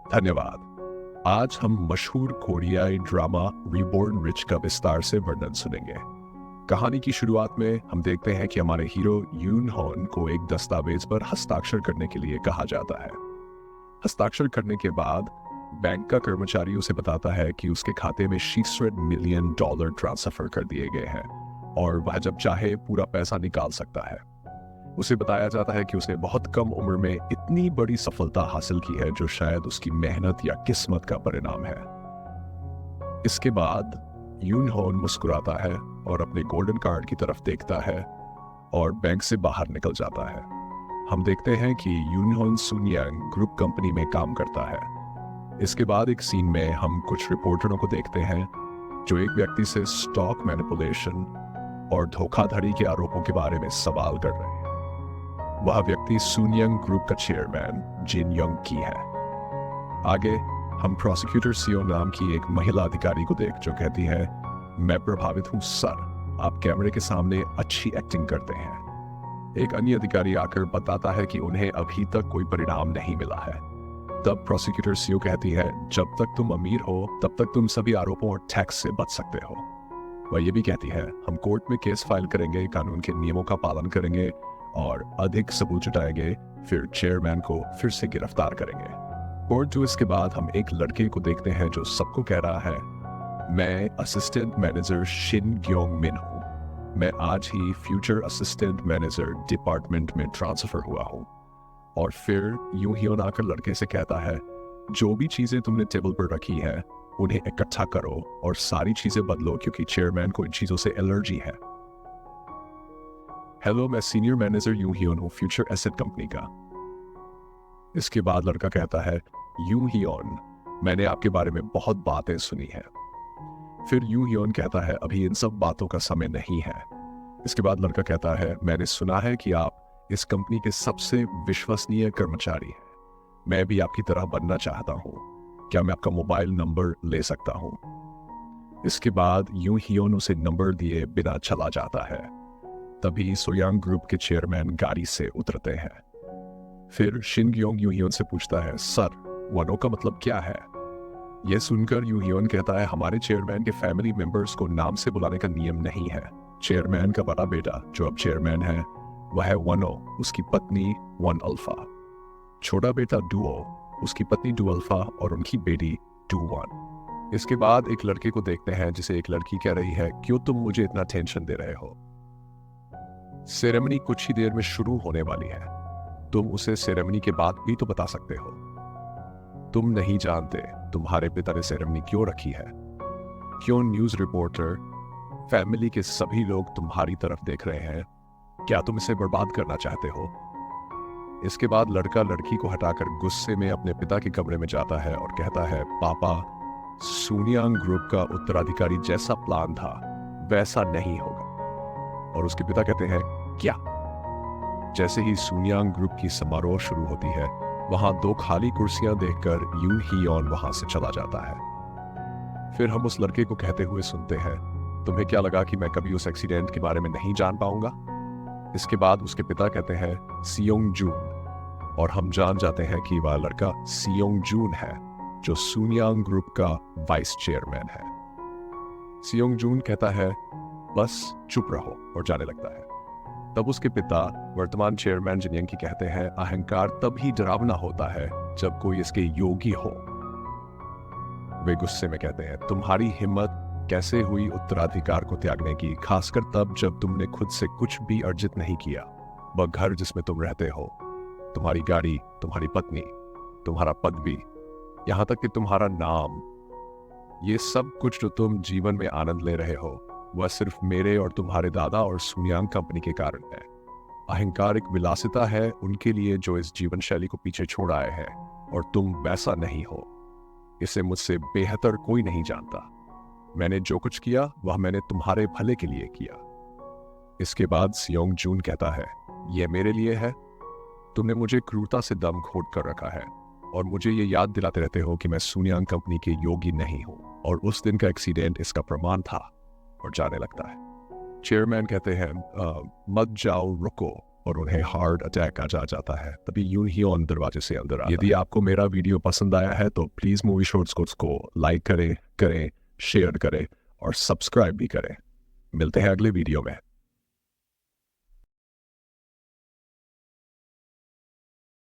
धन्यवाद। आज हम मशहूर कोरियाई ड्रामा रीबॉर्न रिच का विस्तार से वर्णन सुनेंगे। कहानी की शुरुआत में हम देखते हैं कि हमारे हीरो यून हॉन को एक दस्तावेज पर हस्ताक्षर करने के लिए कहा जाता है। हस्ताक्षर करने के बाद बैंक का कर्मचारी उसे बताता है कि उसके खाते में $600 मिलियन ट्रांसफर कर दिए गए हैं और वह जब चाहे पूरा पैसा निकाल सकता है। उसे बताया जाता है कि उसने बहुत कम उम्र में इतनी बड़ी सफलता हासिल की है जो शायद उसकी मेहनत या किस्मत का परिणाम है। इसके बाद यून हॉन मुस्कुराता है और अपने गोल्डन कार्ड की तरफ देखता है और बैंक से बाहर निकल जाता है। हम देखते हैं कि यून हॉन सुनियांग ग्रुप कंपनी में काम करता है। इसके बाद एक सीन में हम कुछ रिपोर्टरों को देखते हैं जो एक व्यक्ति से स्टॉक मैनिपुलेशन और धोखाधड़ी के आरोपों के बारे में सवाल कर रहे हैं। वह व्यक्ति सुनियांग ग्रुप का चेयरमैन जिन यंग की है। आगे हम प्रोसिक्यूटर सीओ नाम की एक महिला अधिकारी को देख जो कहती है, मैं प्रभावित हूं सर, आप कैमरे के सामने अच्छी एक्टिंग करते हैं। एक अन्य अधिकारी आकर बताता है कि उन्हें अभी तक कोई परिणाम नहीं मिला है। तब प्रोसिक्यूटर सीओ कहती है, जब तक तुम अमीर हो तब तक तुम सभी आरोपों और टैक्स से बच सकते हो। वह ये भी कहती है, हम कोर्ट में केस फाइल करेंगे, कानून के नियमों का पालन करेंगे और अधिक सबूत जुटाएंगे, फिर चेयरमैन को फिर से गिरफ्तार करेंगे। कोर्ट ट्विस्ट के बाद हम एक लड़के को देखते हैं जो सबको कह रहा है, मैं असिस्टेंट मैनेजर शिन ग्योंग मिन हूँ। मैं आज ही फ्यूचर असिस्टेंट मैनेजर डिपार्टमेंट में ट्रांसफर हुआ हूँ। और फिर यूं ही आकर लड़के से कहता है, जो भी चीजें तुमने टेबल पर रखी है उन्हें इकट्ठा करो और सारी चीजें बदलो क्योंकि चेयरमैन को इन चीजों से एलर्जी है। हेलो, मैं सीनियर मैनेजर यूं हियोन हूँ फ्यूचर एसेट कंपनी का। इसके बाद लड़का कहता है, यूं हियोन, मैंने आपके बारे में बहुत बातें सुनी हैं। फिर यूं हियोन कहता है, अभी इन सब बातों का समय नहीं है। इसके बाद लड़का कहता है, मैंने सुना है कि आप इस कंपनी के सबसे विश्वसनीय कर्मचारी हैं। मैं भी आपकी तरह बनना चाहता हूँ। क्या मैं आपका मोबाइल नंबर ले सकता हूँ? इसके बाद यूं हियोन उसे नंबर दिए बिना चला जाता है। तभी सोयांग ग्रुप के चेयरमैन गाड़ी से उतरते हैं। फिर शिन ग्योंग यूं हियोन से पूछता है, सर, वनो का मतलब क्या है? यह सुनकर यूं हियोन कहता है, हमारे चेयरमैन के फैमिली मेंबर्स को नाम से बुलाने का नियम नहीं है। चेयरमैन का बड़ा बेटा जो अब चेयरमैन है वह है वनो, उसकी पत्नी वन अल्फा। छोटा बेटा डुओ, उसकी पत्नी डू अल्फा और उनकी बेटी डू वन। इसके बाद एक लड़के को देखते हैं जिसे एक लड़की कह रही है, क्यों तुम मुझे इतना टेंशन दे रहे हो? सेरेमनी कुछ ही देर में शुरू होने वाली है। तुम उसे सेरेमनी के बाद भी तो बता सकते हो। तुम नहीं जानते तुम्हारे पिता ने सेरेमनी क्यों रखी है। क्यों न्यूज रिपोर्टर, फैमिली के सभी लोग तुम्हारी तरफ देख रहे हैं। क्या तुम इसे बर्बाद करना चाहते हो? इसके बाद लड़का लड़की को हटाकर गुस्से में अपने पिता के कमरे में जाता है और कहता है, पापा, सुनियांग ग्रुप का उत्तराधिकारी जैसा प्लान था वैसा नहीं होगा। और उसके पिता कहते हैं, क्या? जैसे ही सुनियांग ग्रुप की समारोह शुरू होती है, वहां 2 खाली कुर्सियां देखकर यूं हियोन वहां से चला जाता है। फिर हम उस लड़के को कहते हुए सुनते हैं, तुम्हें क्या लगा कि मैं कभी उस एक्सीडेंट के बारे में नहीं जान पाऊंगा? इसके बाद उसके पिता कहते हैं, सियोंग जून, और हम जान जाते हैं कि वह लड़का सियोंग जून है जो सुनियांग ग्रुप का वाइस चेयरमैन है। सियोंग जून कहता है, बस चुप रहो, और जाने लगता है। तब उसके पिता वर्तमान चेयरमैन जिन की कहते हैं, अहंकार तब ही डरावना होता है जब कोई इसके योगी हो। वे गुस्से में कहते हैं, तुम्हारी हिम्मत कैसे हुई उत्तराधिकार को त्यागने की, खासकर तब जब तुमने खुद से कुछ भी अर्जित नहीं किया। वह घर जिसमें तुम रहते हो, तुम्हारी गाड़ी, तुम्हारी पत्नी, तुम्हारा पद भी, यहां तक कि तुम्हारा नाम, ये सब कुछ जो तुम जीवन में आनंद ले रहे हो वह सिर्फ मेरे और तुम्हारे दादा और सुनियांग कंपनी के कारण है। अहंकार एक विलासिता है उनके लिए जो इस जीवन शैली को पीछे छोड़ आए हैं, और तुम वैसा नहीं हो। इसे मुझसे बेहतर कोई नहीं जानता। मैंने जो कुछ किया वह मैंने तुम्हारे भले के लिए किया। इसके बाद सियोंग जून कहता है, यह मेरे लिए है। तुमने मुझे क्रूरता से दम घोट कर रखा है और मुझे ये याद दिलाते रहते हो कि मैं सुनियांग कंपनी के योगी नहीं हूं, और उस दिन का एक्सीडेंट इसका प्रमाण था, और जाने लगता है। चेयरमैन कहते हैं, मत जाओ, रुको, और उन्हें हार्ट अटैक आ जाता है। तभी यूं ही ऑन दरवाजे से अंदर आता है। यदि आपको मेरा वीडियो पसंद आया है तो प्लीज़ मूवी शॉर्ट्स को लाइक करें, शेयर करें और सब्सक्राइब भी करें। मिलते हैं अगले वीडियो में।